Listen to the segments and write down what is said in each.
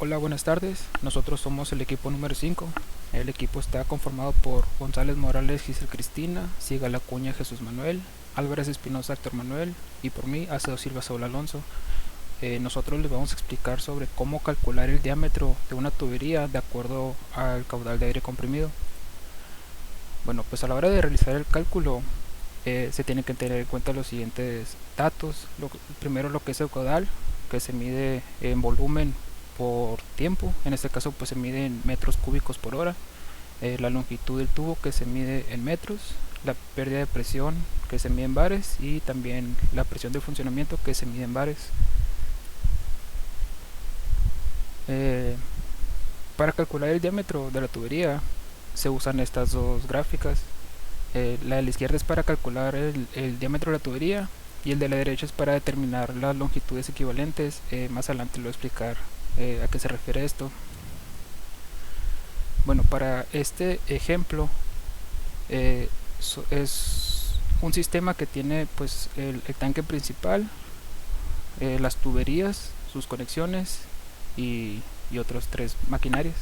Hola, buenas tardes. Nosotros somos el equipo número 5. El equipo está conformado por González Morales Giselle Cristina, Siga Lacuña Jesús Manuel, Álvarez Espinosa Héctor Manuel y por mí Acedo Silva Saúl Alonso. Nosotros les vamos a explicar sobre cómo calcular el diámetro de una tubería de acuerdo al caudal de aire comprimido. Bueno, pues a la hora de realizar el cálculo se tienen que tener en cuenta los siguientes datos. Primero lo que es el caudal, que se mide en volumen por tiempo. En este caso pues se mide en metros cúbicos por hora. La longitud del tubo, que se mide en metros. La pérdida de presión, que se mide en bares, y también la presión de funcionamiento, que se mide en bares. Eh, para calcular el diámetro de la tubería se usan estas dos gráficas. La de la izquierda es para calcular el diámetro de la tubería y el de la derecha es para determinar las longitudes equivalentes. Más adelante lo voy a explicar a qué se refiere esto. Bueno, para este ejemplo es un sistema que tiene pues el tanque principal, las tuberías, sus conexiones y otros tres maquinarias.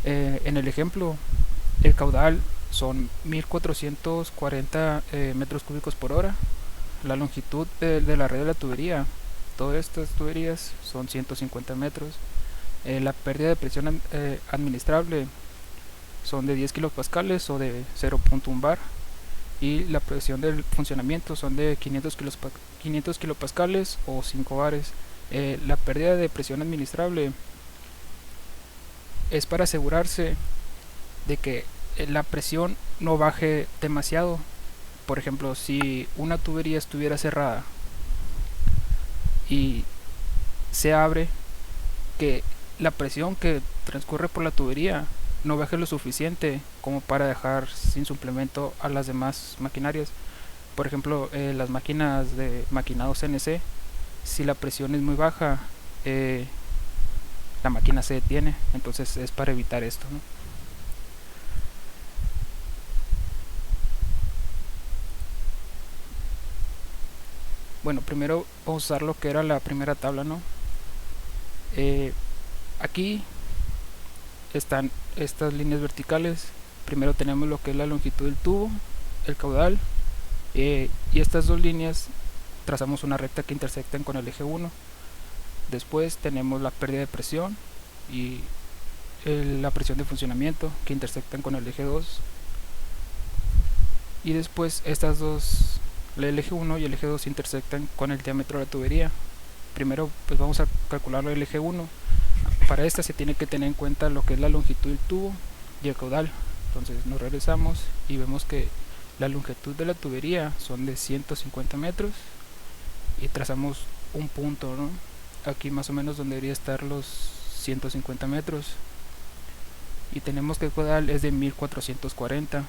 En el ejemplo, el caudal son 1440 metros cúbicos por hora. La longitud de la red de la tubería, todas estas tuberías, son 150 metros. La pérdida de presión administrable son de 10 kilopascales o de 0.1 bar, y la presión del funcionamiento son de 500 kilopascales o 5 bares. La pérdida de presión administrable es para asegurarse de que la presión no baje demasiado. Por ejemplo, si una tubería estuviera cerrada y se abre, que la presión que transcurre por la tubería no baje lo suficiente como para dejar sin suplemento a las demás maquinarias. Por ejemplo, las máquinas de maquinado CNC, si la presión es muy baja, la máquina se detiene. Entonces es para evitar esto, ¿no? Bueno, primero vamos a usar lo que era la primera tabla, ¿no? Aquí están estas líneas verticales. Primero tenemos lo que es la longitud del tubo, el caudal, y estas dos líneas trazamos una recta que intersectan con el eje 1. Después tenemos la pérdida de presión y la presión de funcionamiento, que intersectan con el eje 2. Y después estas dos, el eje 1 y el eje 2, intersectan con el diámetro de la tubería. Primero pues vamos a calcularlo el eje 1. Para esta se tiene que tener en cuenta lo que es la longitud del tubo y el caudal. Entonces nos regresamos y vemos que la longitud de la tubería son de 150 metros y trazamos un punto, ¿no? Aquí más o menos donde debería estar los 150 metros, y tenemos que el caudal es de 1440,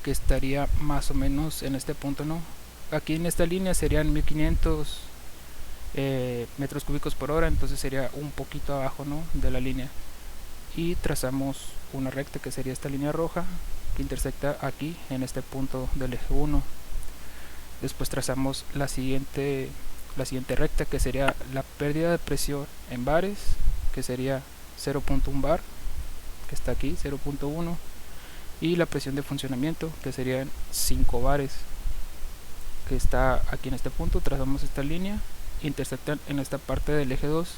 que estaría más o menos en este punto, ¿no? Aquí en esta línea serían 1500 metros cúbicos por hora, entonces sería un poquito abajo, ¿no?, de la línea. Y trazamos una recta que sería esta línea roja que intersecta aquí en este punto del eje 1. Después trazamos la siguiente recta, que sería la pérdida de presión en bares, que sería 0.1 bar, que está aquí, 0.1, y la presión de funcionamiento, que serían 5 bares, que está aquí en este punto. Trazamos esta línea, intersectan en esta parte del eje 2.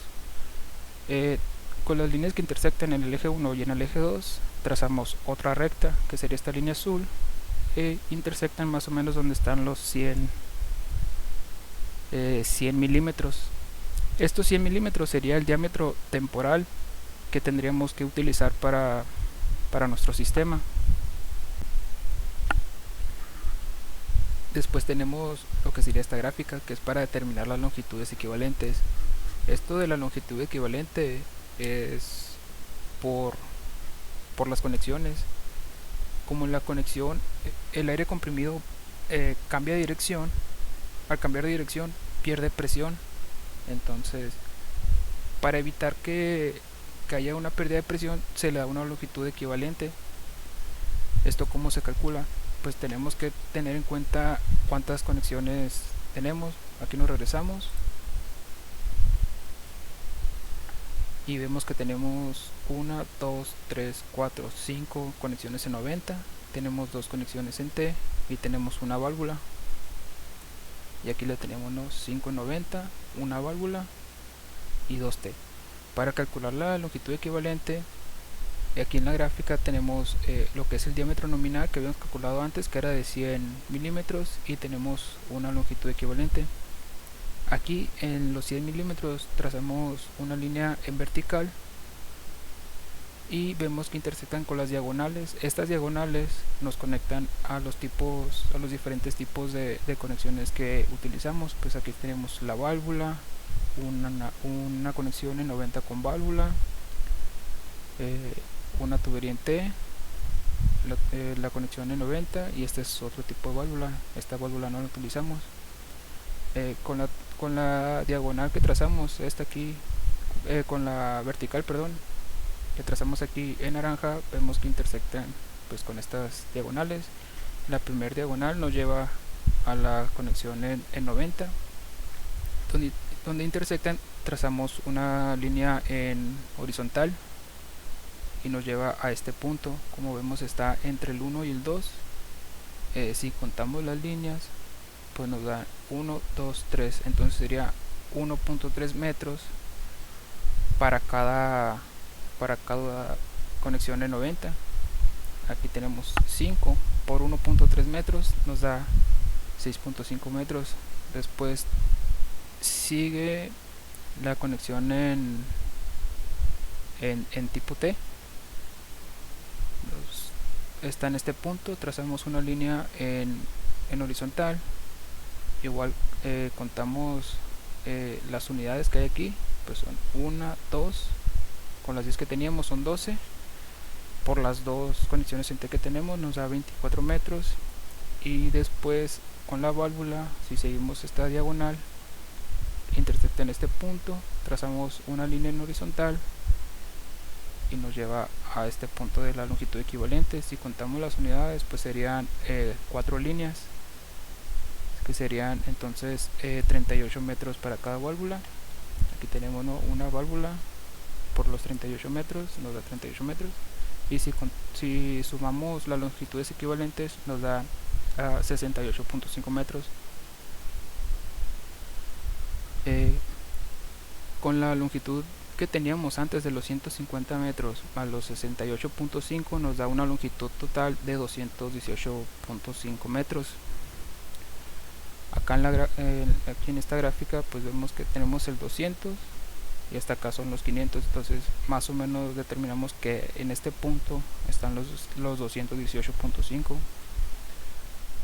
Con las líneas que intersectan en el eje 1 y en el eje 2 trazamos otra recta, que sería esta línea azul, e intersectan más o menos donde están los 100 milímetros. Estos 100 milímetros sería el diámetro temporal que tendríamos que utilizar para nuestro sistema. Después tenemos lo que sería esta gráfica, que es para determinar las longitudes equivalentes. Esto de la longitud equivalente es por las conexiones. Como en la conexión el aire comprimido cambia de dirección, al cambiar de dirección pierde presión. Entonces, para evitar que haya una pérdida de presión, se le da una longitud equivalente. ¿Esto cómo se calcula? Pues tenemos que tener en cuenta cuántas conexiones tenemos. Aquí nos regresamos y vemos que tenemos 1, 2, 3, 4, 5 conexiones en 90, tenemos 2 conexiones en T y tenemos una válvula. Y aquí le tenemos 5 en 90, una válvula y 2T. Para calcular la longitud equivalente, aquí en la gráfica tenemos lo que es el diámetro nominal que habíamos calculado antes, que era de 100 milímetros, y tenemos una longitud equivalente. Aquí en los 100 milímetros trazamos una línea en vertical y vemos que intersectan con las diagonales. Estas diagonales nos conectan a los diferentes tipos de conexiones que utilizamos. Pues aquí tenemos la válvula, una conexión en 90 con válvula, una tubería en T, la conexión en 90, y este es otro tipo de válvula. Esta válvula no la utilizamos. Con la diagonal que trazamos, esta aquí, con la vertical, perdón, que trazamos aquí en naranja, vemos que intersectan pues con estas diagonales. La primera diagonal nos lleva a la conexión en 90, donde intersectan trazamos una línea en horizontal y nos lleva a este punto. Como vemos, está entre el 1 y el 2. Si contamos las líneas, pues nos da 1, 2, 3, entonces sería 1.3 metros para cada conexión de 90. Aquí tenemos 5 por 1.3 metros, nos da 6.5 metros. Después sigue la conexión en tipo T. Está en este punto, trazamos una línea en horizontal. Igual contamos las unidades que hay aquí, pues son 1, 2, con las 10 que teníamos son 12, por las dos conexiones en T que tenemos nos da 24 metros. Y después con la válvula, si seguimos esta diagonal, intersecta en este punto, trazamos una línea en horizontal y nos lleva a este punto de la longitud equivalente. Si contamos las unidades, pues serían 4 líneas, que serían entonces 38 metros para cada válvula. Aquí tenemos una válvula por los 38 metros, nos da 38 metros. Y si sumamos las longitudes equivalentes, nos da 68.5 metros. Con la longitud que teníamos antes de los 150 metros a los 68.5, nos da una longitud total de 218.5 metros. Acá aquí en esta gráfica pues vemos que tenemos el 200 y hasta acá son los 500, entonces más o menos determinamos que en este punto están los 218.5.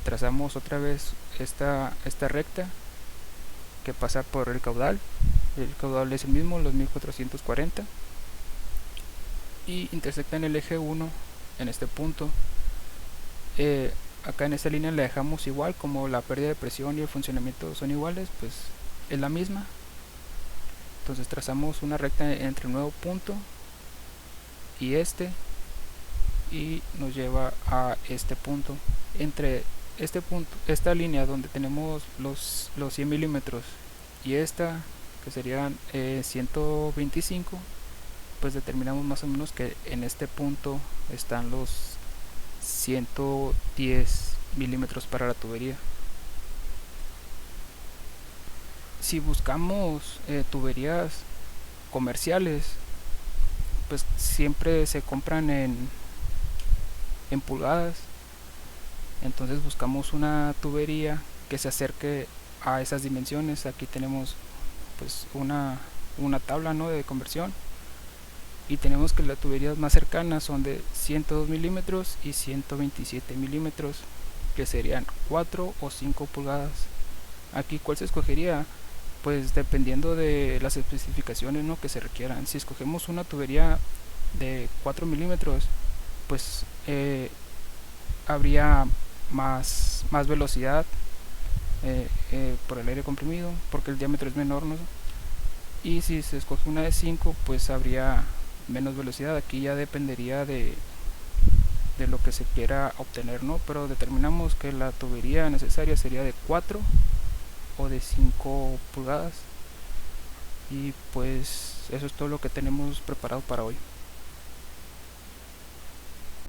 Trazamos otra vez esta recta que pasa por el caudal es el mismo, los 1440, y intersecta en el eje 1 en este punto. Acá en esta línea la dejamos igual, como la pérdida de presión y el funcionamiento son iguales, pues es la misma. Entonces trazamos una recta entre el nuevo punto y nos lleva a este punto. Entre este punto, esta línea donde tenemos los 100 milímetros y esta, que serían 125, pues determinamos más o menos que en este punto están los 110 milímetros para la tubería. Si buscamos tuberías comerciales, pues siempre se compran en pulgadas. Entonces buscamos una tubería que se acerque a esas dimensiones. Aquí tenemos pues una tabla, ¿no?, de conversión, y tenemos que las tuberías más cercanas son de 102 milímetros y 127 milímetros, que serían 4 o 5 pulgadas. Aquí, ¿cuál se escogería? Pues dependiendo de las especificaciones, ¿no?, que se requieran. Si escogemos una tubería de 4 milímetros, pues habría más velocidad por el aire comprimido, porque el diámetro es menor, ¿no? Y si se escoge una de 5, pues habría menos velocidad. Aquí ya dependería de lo que se quiera obtener, ¿no? Pero determinamos que la tubería necesaria sería de 4 o de 5 pulgadas. Y pues eso es todo lo que tenemos preparado para hoy.